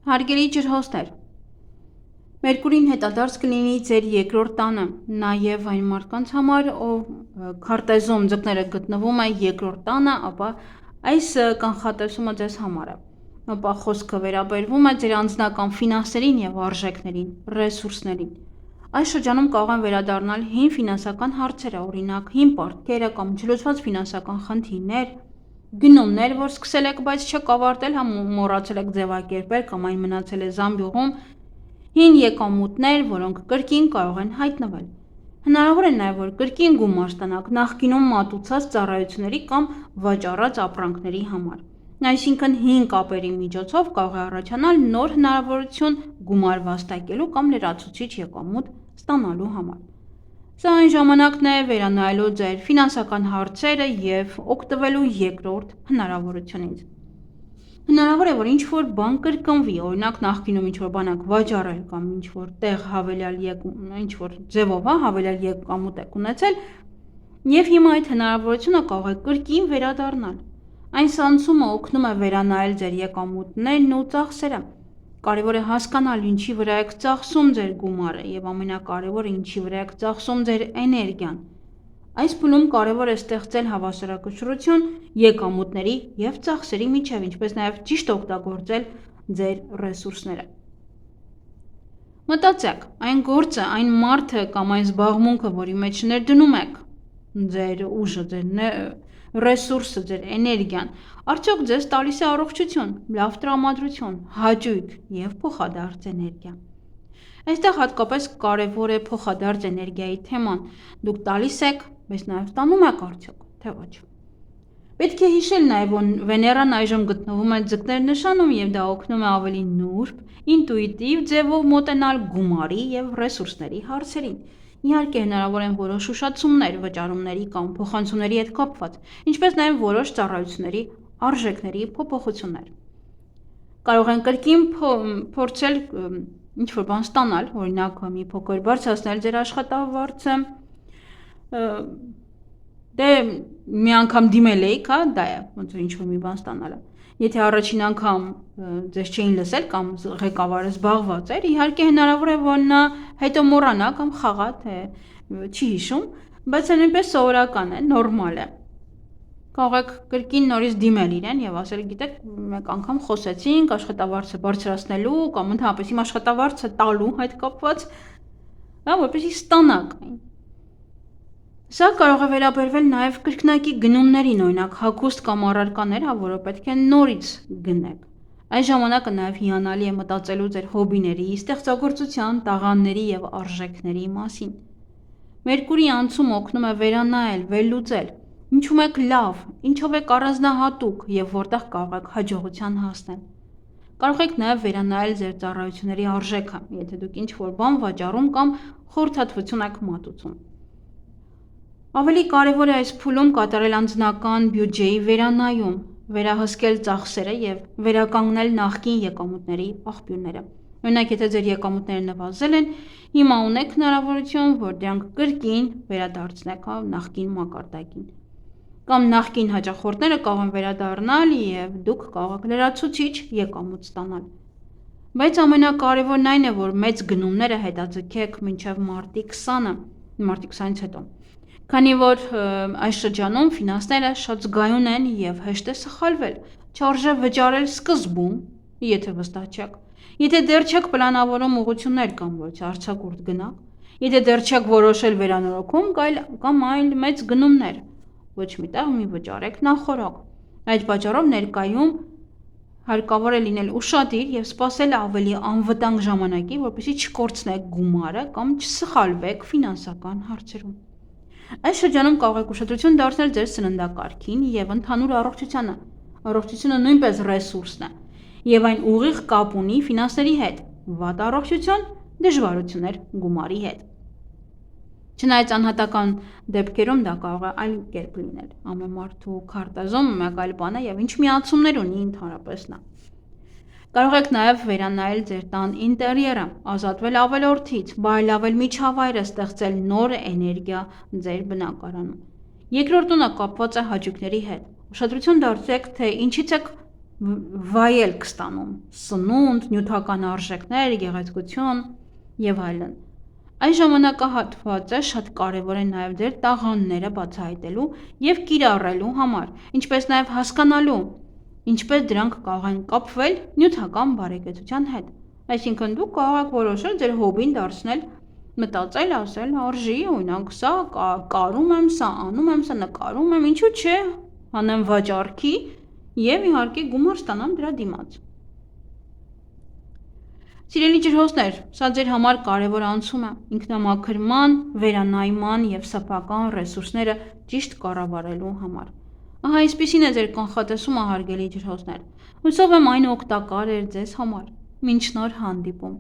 Հարգելի ջրհոսներ, Մերկուրին հետադարձ կլինի ձեր երկրորդ տանը, նաև այն մարդկանց համար, ով քարտեզում ձկները գտնվում է երկրորդ տանը, ապա այս կանխատեսումը ձեզ համար է, ապա խոսքը վերաբերվում է ձեր անձնական ֆինանսերին և արժեքներին, ռեսուրսներին։ Այս շրջանում կարող են վերադառնալ հին ֆինանսական հարցերը, օրինակ հին պարտքերը կամ չլուծված ֆինանսական խնդիրներ, գնումներ, որ սկսել եք, բայց չեք ավարտել, համ մոռացել եք ձևակերպել կամ այն մնացել է զամբյուղում, հին եկամուտներ, որոնք կրկին կարող են հայտնվել։ Հնարավոր է նաև, որ կրկին գումար ստանաք նախկինում մատուցած ծառայությունների կամ վաճառած ապրանքների համար։ Այսինքն հին կապերի միջոցով կարող է առաջանալ նոր հնարավորություն գումար վաստակելու կամ լրացուցիչ եկամուտ ստանալու համար։ Սա այն ժամանակն է վերանայելու ձեր ֆինանսական հարցերը և օգտվելու երկրորդ հնարավորությունից։ Հնարավոր է, որ ինչ-որ բան կրկնվի, օրինակ նախկինում ինչ-որ բան եք վաճառել կամ ինչ-որ տեղ ինչ-որ ձևով հավելյալ եկամուտ եք ունեցել և հիմա այդ հնարավորությունը կարող է կրկին վերադառնալ։ Այն սանցումը օգնում է վերանայել ձեր եկամուտներն ու ծախսերը։ Կարևոր է հասկանալ ինչի վրա եք ծախսում ձեր գումարը և ամենակարևորը ինչի վրա եք ծախսում ձեր էներգիան։ Այս փուլում կարևոր է ստեղծել հավասարակշռություն եկամուտների և ծախսերի միջև, ինչպես նաև ճիշտ օգտագործել ձեր ռեսուրսները։ Մտածեք, այն գործը, այն մարդը կամ այն զբաղմունքը, որի մեջ ներդնում եք ձեր ուժը, ձեր ռեսուրսը, ձեր էներգիան, արդյոք ձեզ տալիս է առողջություն, լավ տրամադրություն, հաճույք և փոխադարձ էներգիա։ Այստեղ հատկապես կարևոր է փոխադարձ էներգիայի թեման։ Դուք տալիս եք, բայց նաև ստանում եք արդյոք, թե ոչ։ Պետք է հիշել նաև, որ Վեներան այժմ գտնվում է ձկներ նշանում և դա օգնում է ավելի նուրբ, ինտուիտիվ ձևով մոտենալ գումարի և ռեսուրսների հարցերին։ Իհարկե հնարավոր են որոշ ուշացումներ վճարումների կամ փոխանցումների հետ կապված, ինչպես նաև որոշ ծառայությունների արժեքների փոփոխություններ։ Կարող են կրկին փորձել ինչ-որ բան ստանալ, օրինակ մի փոքր բարձրացնել ձեր աշխատավարձը, դե մի անգամ դիմել էիք, դա է, ոնց որ ինչ-որ մի բան ստանալը։ Եթե առաջին անգամ ձեզ չէին լսել կամ ղեկավարը զբաղված էր, իհարկե հնարավոր է, որ նա հետո մոռանա կամ խաղա, թե չի հիշում, բայց դա նույնպես սովորական է, նորմալ է։ Կարող եք կրկին նորից դիմել իրեն և ասել, գիտեք, մեկ անգամ խոսեցինք աշխատավարձը բարձրացնելու կամ ընդհանրապես իմ աշխատավարձը տալու հետ կապված, որպեսզի ստանաք այն։ Սա կարող է վերաբերվել նաև կրկնակի գնումներին, օրինակ հագուստ կամ առարկաներ, որը պետք է նորից գնեք։ Այս ժամանակը նաև հիանալի է մտածելու ձեր հոբիների, ստեղծագործության, տաղանդների և արժեքների մասին։ Մերկուրի անցումը օգնում է վերանայել, վերլուծել, ինչում եք լավ, ինչով եք առանձնահատուկ և որտեղ կարող եք հաջողության հասնել։ Կարող եք նաև վերանայել ձեր ծառայությունների արժեքը, եթե դուք ինչ-որ բան վաճառում կամ խորհրդատվություն եք մատուցում։ Ավելի կարևոր է այս փուլում կատարել անձնական բյուջեի վերանայում, վերահսկել ծախսերը և վերականգնել նախկին եկամուտների աղբյուրները։ Օրինակ, եթե ձեր եկամուտները նվազել են, հիմա ունեք հնարավորություն, որ դրանք կրկին վերադարձնեք նախկին մակարդակին։ Կամ նախկին հաճախորդները կարող են վերադառնալ և դուք կարող եք լրացուցիչ եկամուտ ստանալ։ Բայց ամենակարևորն այն է, որ մեծ գնումները հետաձգեք մինչև մարտի 20-ից հետո։ Քանի որ այս շրջանում ֆինանսները շատ զգայուն են և հեշտ է սխալվել, չարժե վճարել սկզբում, եթե վստահ չեք, եթե դեռ չեք պլանավորում ուղղություններ կամ ոչ արձակուրդ գնաք, եթե դեռ չեք որոշել վերանորոգում կամ այլ մեծ գնումներ, ոչ մի տեղ մի վճարեք նախօրոք։ Այդ պատճառով ներկայում հարկավոր է լինել ուշադիր և սպասել ավելի անվտանգ ժամանակի, որպեսզի չկորցնեք գումարը կամ չսխալվեք ֆինանսական հարցերում։ Այս շրջանում կարող եք ուշադրություն դարձնել ձեր սննդակարգին և ընդհանուր առողջությանը։ Առողջությունը նույնպես ռեսուրս է և այն ուղիղ կապ ունի ֆինանսների հետ։ Վատ առողջություն, դժվարություններ գումարի հետ։ Չնայած անհատական դեպքերում դա կարող է այլ կերպ լինել։ Ամեն մարդու քարտեզում մեկ այլ բան է և ինչ միացումներ ունի ընդհանրապես նա։ Կարող եք նաև վերանայել ձեր տան ինտերիերը, ազատվել ավելորդից, բարելավել միջավայրը, ստեղծել նոր էներգիա ձեր բնակարանում։ Երկրորդ տունը կապված է հաճույքների հետ։ Ուշադրություն դարձրեք, թե ինչից եք վայելք ստանում, սնունդ, նյութական արժեքներ, գեղեցկություն եւ այլն։ Այս ժամանակահատվածը շատ կարևոր է նաև դեր տաղանդները բացահայտելու եւ կիրառելու համար, ինչպես նաև հասկանալու, ինչպես դրանք կարող են կապվել նյութական բարեկեցության հետ։ Այսինքն դուք կարող եք որոշել ձեր հոբին դարձնել, մտածել, ասել, արժի, օրինակ, սա կարում եմ, սա անում եմ, սա նկարում եմ, ինչու՞ չէ, անեմ վաճառքի եւ իհարկե գումար ստանամ դրա դիմաց։ Սիրելի ջրհոսներ, սա ձեր համար կարևոր անցում է, ինքնամաքրման, վերանայման եւ սեփական ռեսուրսները ճիշտ կառավարելու համար։ Ահա այսպիսին է ձեր կանխատեսումը, հարգելի ջրհոսներ։ Հուսով եմ այն օգտակար էր ձեզ համար։ Մինչ նոր հանդիպում։